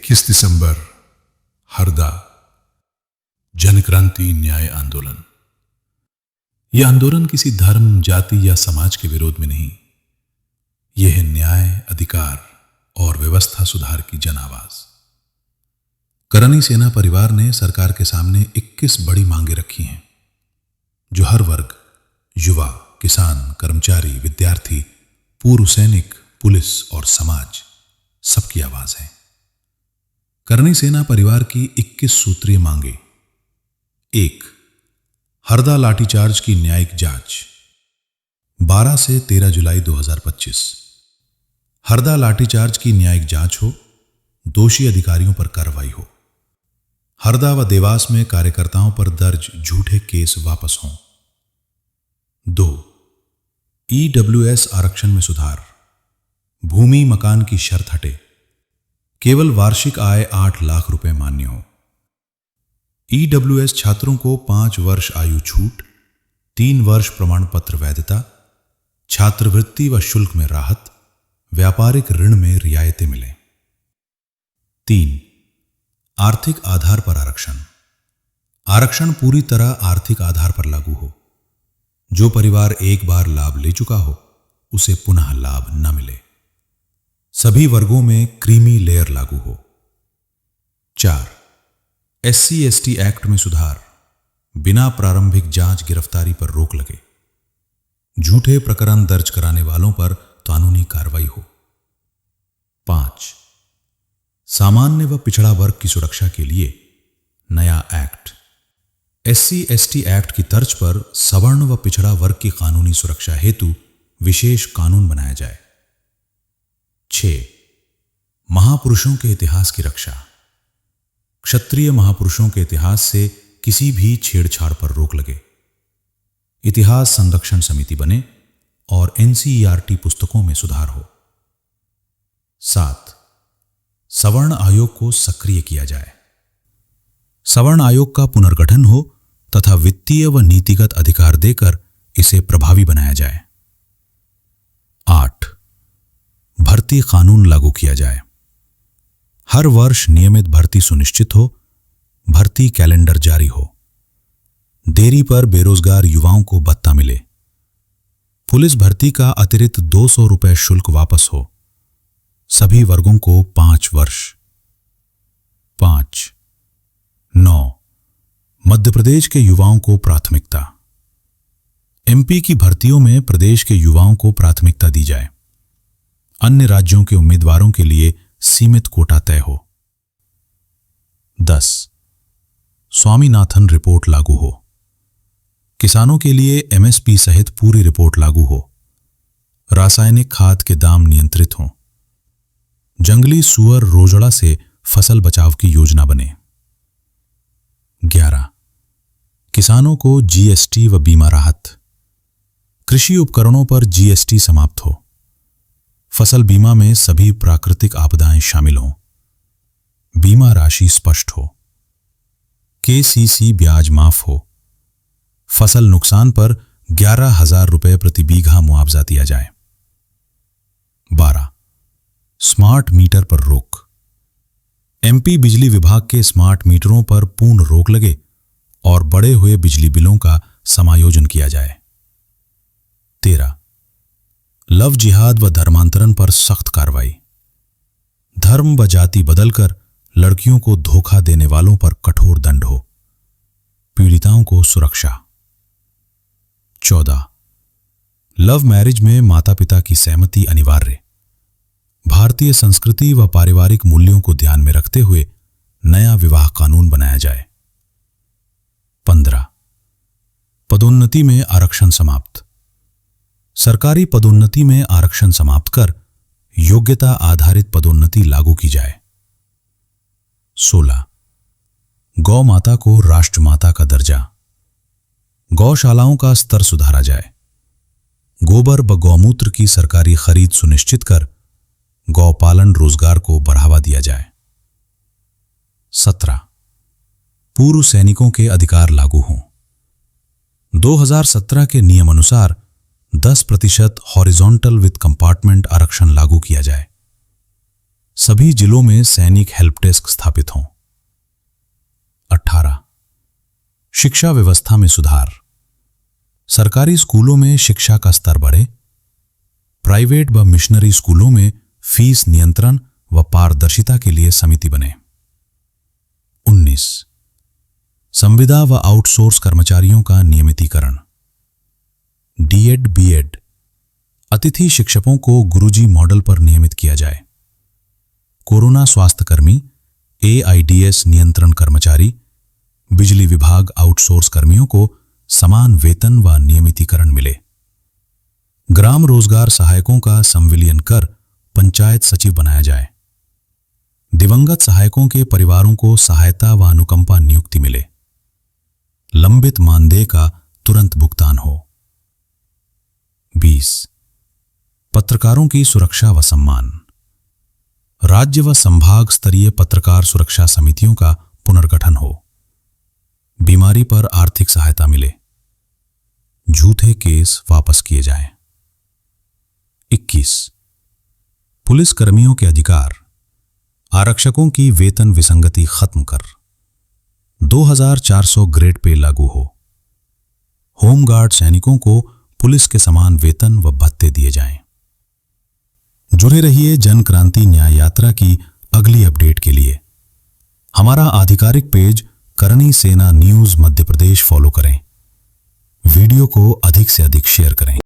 21 दिसंबर, हरदा, जनक्रांति न्याय आंदोलन। यह आंदोलन किसी धर्म, जाति या समाज के विरोध में नहीं, यह है न्याय, अधिकार और व्यवस्था सुधार की जन आवाज। करनी सेना परिवार ने सरकार के सामने 21 बड़ी मांगे रखी हैं, जो हर वर्ग, युवा, किसान, कर्मचारी, विद्यार्थी, पूर्व सैनिक, पुलिस और समाज सबकी आवाज है। करनी सेना परिवार की 21 सूत्रीय मांगे। 1. हरदा लाठीचार्ज की न्यायिक जांच। 12 से 13 जुलाई 2025। हरदा लाठीचार्ज की न्यायिक जांच हो, दोषी अधिकारियों पर कार्रवाई हो। हरदा व देवास में कार्यकर्ताओं पर दर्ज झूठे केस वापस हों। 2. EWS आरक्षण में सुधार। भूमि मकान की शर्त हटे, केवल वार्षिक आय 8 लाख रुपए मान्य हो। EWS छात्रों को 5 वर्ष आयु छूट, 3 वर्ष प्रमाण पत्र वैधता, छात्रवृत्ति व शुल्क में राहत, व्यापारिक ऋण में रियायतें मिलें। 3. आर्थिक आधार पर आरक्षण। आरक्षण पूरी तरह आर्थिक आधार पर लागू हो। जो परिवार एक बार लाभ ले चुका हो, उसे पुनः लाभ न मिले। सभी वर्गों में क्रीमी लेयर लागू हो। 4. SC/ST एक्ट में सुधार। बिना प्रारंभिक जांच गिरफ्तारी पर रोक लगे। झूठे प्रकरण दर्ज कराने वालों पर कानूनी कार्रवाई हो। 5. सामान्य व पिछड़ा वर्ग की सुरक्षा के लिए नया एक्ट। SC/ST एक्ट की तर्ज पर सवर्ण व पिछड़ा वर्ग की कानूनी सुरक्षा हेतु विशेष कानून बनाया जाए। 6. महापुरुषों के इतिहास की रक्षा। क्षत्रिय महापुरुषों के इतिहास से किसी भी छेड़छाड़ पर रोक लगे। इतिहास संरक्षण समिति बने और NCERT पुस्तकों में सुधार हो। 7. सवर्ण आयोग को सक्रिय किया जाए। सवर्ण आयोग का पुनर्गठन हो तथा वित्तीय व नीतिगत अधिकार देकर इसे प्रभावी बनाया जाए। 8. भर्ती कानून लागू किया जाए। हर वर्ष नियमित भर्ती सुनिश्चित हो, भर्ती कैलेंडर जारी हो। देरी पर बेरोजगार युवाओं को भत्ता मिले। पुलिस भर्ती का अतिरिक्त 200 रुपए शुल्क वापस हो। सभी वर्गों को 5 वर्ष। 5. 9. मध्य प्रदेश के युवाओं को प्राथमिकता। MP की भर्तियों में प्रदेश के युवाओं को प्राथमिकता दी जाए। अन्य राज्यों के उम्मीदवारों के लिए सीमित कोटा तय हो। 10. स्वामीनाथन रिपोर्ट लागू हो। किसानों के लिए MSP सहित पूरी रिपोर्ट लागू हो। रासायनिक खाद के दाम नियंत्रित हों। जंगली सुअर रोजड़ा से फसल बचाव की योजना बने। 11. किसानों को GST व बीमा राहत। कृषि उपकरणों पर GST समाप्त हो। फसल बीमा में सभी प्राकृतिक आपदाएं शामिल हों। बीमा राशि स्पष्ट हो। KCC ब्याज माफ हो। फसल नुकसान पर 11,000 रुपए प्रति बीघा मुआवजा दिया जाए। 12. स्मार्ट मीटर पर रोक। MP बिजली विभाग के स्मार्ट मीटरों पर पूर्ण रोक लगे और बढ़े हुए बिजली बिलों का समायोजन किया जाए। 13. लव जिहाद व धर्मांतरण पर सख्त कार्रवाई। धर्म व जाति बदलकर लड़कियों को धोखा देने वालों पर कठोर दंड हो। पीड़िताओं को सुरक्षा। 14. लव मैरिज में माता पिता की सहमति अनिवार्य। भारतीय संस्कृति व पारिवारिक मूल्यों को ध्यान में रखते हुए नया विवाह कानून बनाया जाए। 15. पदोन्नति में आरक्षण समाप्त। सरकारी पदोन्नति में आरक्षण समाप्त कर योग्यता आधारित पदोन्नति लागू की जाए। 16. गौ माता को राष्ट्रमाता का दर्जा। गौशालाओं का स्तर सुधारा जाए। गोबर व गौमूत्र की सरकारी खरीद सुनिश्चित कर गौपालन रोजगार को बढ़ावा दिया जाए। 17. पूर्व सैनिकों के अधिकार लागू हों। 2017 के नियम अनुसार 10% हॉरिजॉन्टल विथ कंपार्टमेंट आरक्षण लागू किया जाए। सभी जिलों में सैनिक हेल्प डेस्क स्थापित हों। 18 शिक्षा व्यवस्था में सुधार। सरकारी स्कूलों में शिक्षा का स्तर बढ़े। प्राइवेट व मिशनरी स्कूलों में फीस नियंत्रण व पारदर्शिता के लिए समिति बने। 19 संविदा व आउटसोर्स कर्मचारियों का नियमितीकरण। डीएड बीएड अतिथि शिक्षकों को गुरुजी मॉडल पर नियमित किया जाए। कोरोना स्वास्थ्यकर्मी, एआईडीएस नियंत्रण कर्मचारी, बिजली विभाग आउटसोर्स कर्मियों को समान वेतन व नियमितीकरण मिले। ग्राम रोजगार सहायकों का संविलियन कर पंचायत सचिव बनाया जाए। दिवंगत सहायकों के परिवारों को सहायता व अनुकंपा नियुक्ति मिले। लंबित मानदेय का तुरंत भुगतान हो। 20 पत्रकारों की सुरक्षा व सम्मान। राज्य व संभाग स्तरीय पत्रकार सुरक्षा समितियों का पुनर्गठन हो। बीमारी पर आर्थिक सहायता मिले। झूठे केस वापस किए जाएं। 21 पुलिस कर्मियों के अधिकार। आरक्षकों की वेतन विसंगति खत्म कर 2400 ग्रेड पे लागू हो। होमगार्ड सैनिकों को पुलिस के समान वेतन व भत्ते दिए जाएं। जुड़े रहिए जन क्रांति न्याय यात्रा की अगली अपडेट के लिए। हमारा आधिकारिक पेज करणी सेना न्यूज मध्य प्रदेश फॉलो करें। वीडियो को अधिक से अधिक शेयर करें।